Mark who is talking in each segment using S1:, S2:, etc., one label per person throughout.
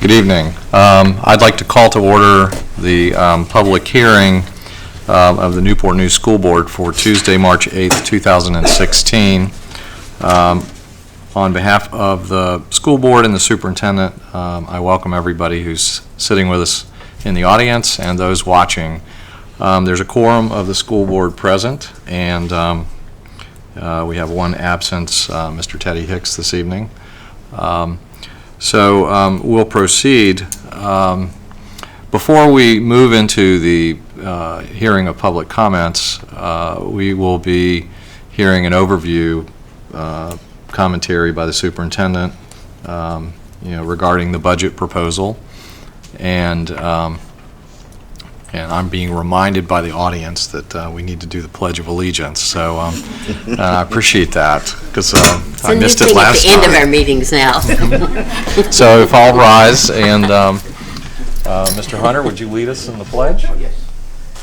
S1: Good evening. I'd like to call to order the public hearing of the Newport News School Board for Tuesday, March 8th, 2016. On behalf of the school board and the superintendent, I welcome everybody who's sitting with us in the audience and those watching. There's a quorum of the school board present, and we have one absence, Mr. Teddy Hicks, this evening. So we'll proceed. Before we move into the hearing of public comments, we will be hearing an overview commentary by the superintendent, regarding the budget proposal, and I'm being reminded by the audience that we need to do the Pledge of Allegiance. So I appreciate that, because I missed it last time.
S2: It's a new thing at the end of our meetings now.
S1: So if I'll rise, and Mr. Hunter, would you lead us in the pledge?
S3: Yes.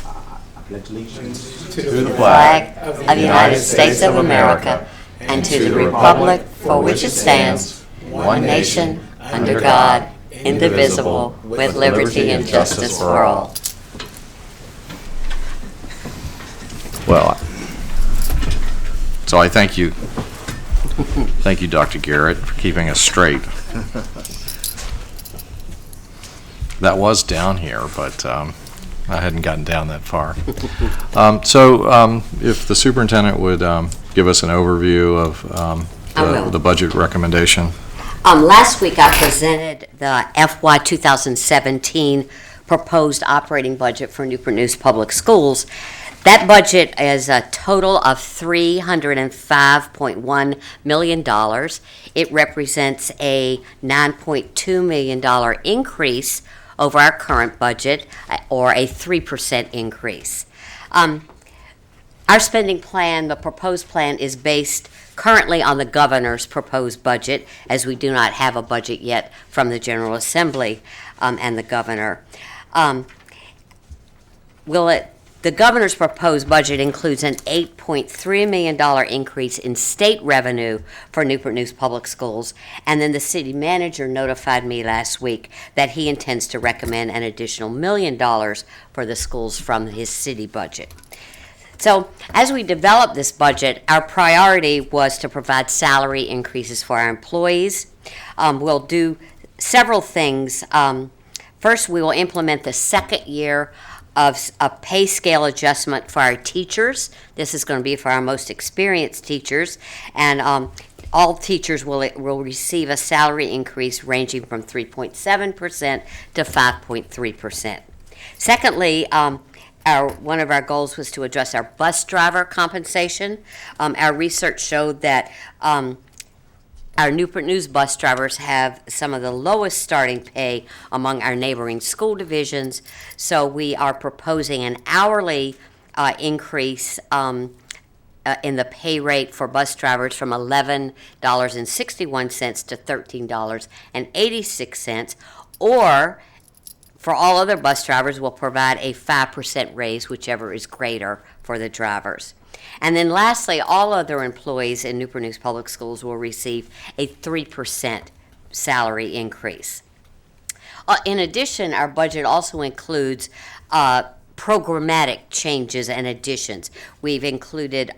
S3: I pledge allegiance
S1: To the
S2: Flag of the United States of America and to the republic for which it stands, one nation, under God, indivisible, with liberty and justice for all.
S1: Well, so I thank you. Thank you, Dr. Garrett, for keeping us straight. That was down here, but I hadn't gotten down that far. So if the superintendent would give us an overview of the budget recommendation.
S2: Last week I presented the FY 2017 proposed operating budget for Newport News Public Schools. That budget is a total of $305.1 million. It represents a $9.2 million increase over our current budget, or a 3% increase. Our spending plan, the proposed plan, is based currently on the governor's proposed budget, as we do not have a budget yet from the General Assembly and the governor. The governor's proposed budget includes an $8.3 million increase in state revenue for Newport News Public Schools, and then the city manager notified me last week that he intends to recommend an additional $1 million for the schools from his city budget. So as we developed this budget, our priority was to provide salary increases for our employees. We'll do several things. First, we will implement the second year of a pay scale adjustment for our teachers. This is going to be for our most experienced teachers, and all teachers will receive a salary increase ranging from 3.7% to 5.3%. Secondly, one of our goals was to address our bus driver compensation. Our research showed that our Newport News bus drivers have some of the lowest starting pay among our neighboring school divisions, so we are proposing an hourly increase in the pay rate for bus drivers from $11.61 to $13.86, or for all other bus drivers, we'll provide a 5% raise, whichever is greater for the drivers. And then lastly, all other employees in Newport News Public Schools will receive a 3% salary increase. In addition, our budget also includes programmatic changes and additions. We've included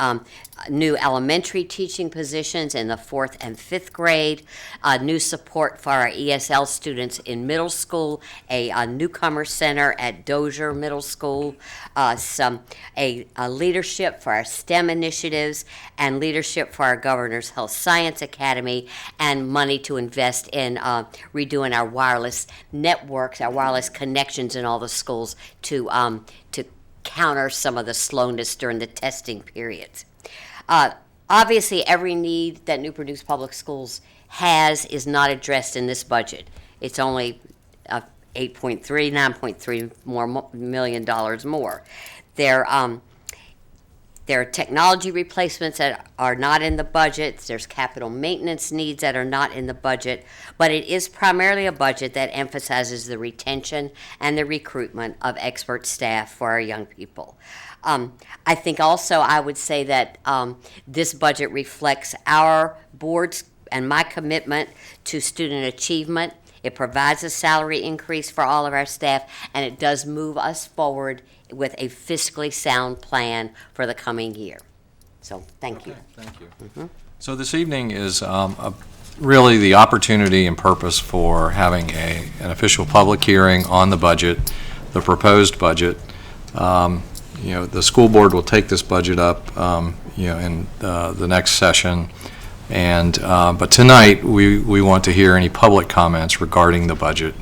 S2: new elementary teaching positions in the 4th and 5th grade, new support for our ESL students in middle school, a newcomer center at Dozier Middle School, a leadership for our STEM initiatives, and leadership for our Governor's Health Science Academy, and money to invest in redoing our wireless networks, our wireless connections in all the schools to counter some of the slowness during the testing periods. Obviously, every need that Newport News Public Schools has is not addressed in this budget. It's only $9.3 million more. There are technology replacements that are not in the budget. There's capital maintenance needs that are not in the budget. But it is primarily a budget that emphasizes the retention and the recruitment of expert staff for our young people. I think also I would say that this budget reflects our board's and my commitment to student achievement. It provides a salary increase for all of our staff, and it does move us forward with a fiscally sound plan for the coming year. So, thank you.
S1: Thank you. So this evening is really the opportunity and purpose for having an official public hearing on the budget, the proposed budget. The school board will take this budget up, in the next session. And but tonight, we want to hear any public comments regarding the budget.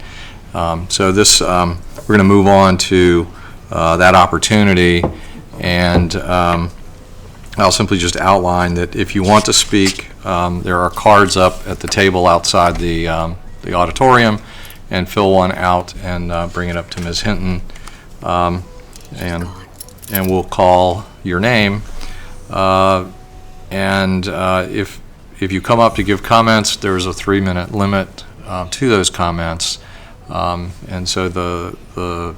S1: So this, we're going to move on to that opportunity, and I'll simply just outline that if you want to speak, there are cards up at the table outside the auditorium, and fill one out and bring it up to Ms. Hinton, and we'll call your name. If you come up to give comments, there's a 3-minute limit to those comments, and so the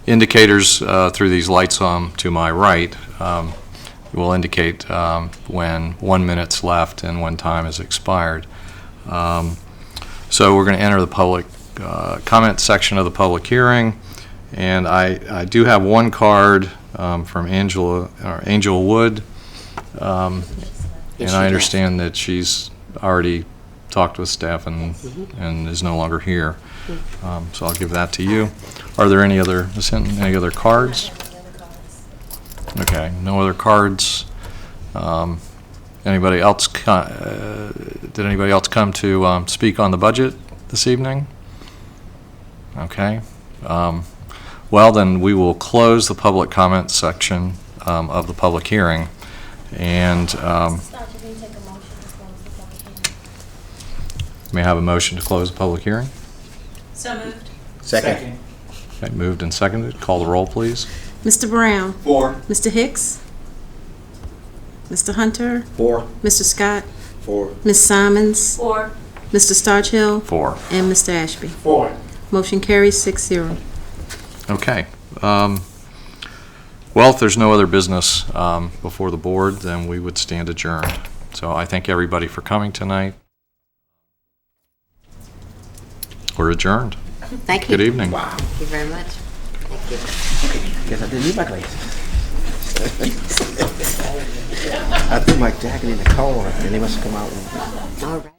S1: indicators through these lights to my right will indicate when 1 minute's left and when time has expired. So we're going to enter the public comment section of the public hearing, and I do have one card from Angel Wood, and I understand that she's already talked with staff and is no longer here. So I'll give that to you. Are there any other cards? Okay, no other cards. Anybody else? Did anybody else come to speak on the budget this evening? Okay. Well, then we will close the public comment section of the public hearing, and may I have a motion to close the public hearing?
S4: So moved.
S3: Second.
S1: Okay, moved and seconded. Call the roll, please.
S5: Mr. Brown?
S3: 4.
S5: Mr. Hicks? Mr. Hunter?
S3: 4.
S5: Mr. Scott?
S3: 4.
S5: Ms. Simons?
S4: 4.
S5: Mr. Starchill?
S1: 4.
S5: And Mr. Ashby?
S3: 4.
S5: Motion carries 6-0.
S1: Okay. Well, if there's no other business before the board, then we would stand adjourned. So I thank everybody for coming tonight. We're adjourned.
S2: Thank you.
S1: Good evening.
S3: Wow.
S2: Thank you very much. Thank you.
S3: Guess I didn't need my glasses. I threw my jacket in the car, and they must have come out.
S2: All right.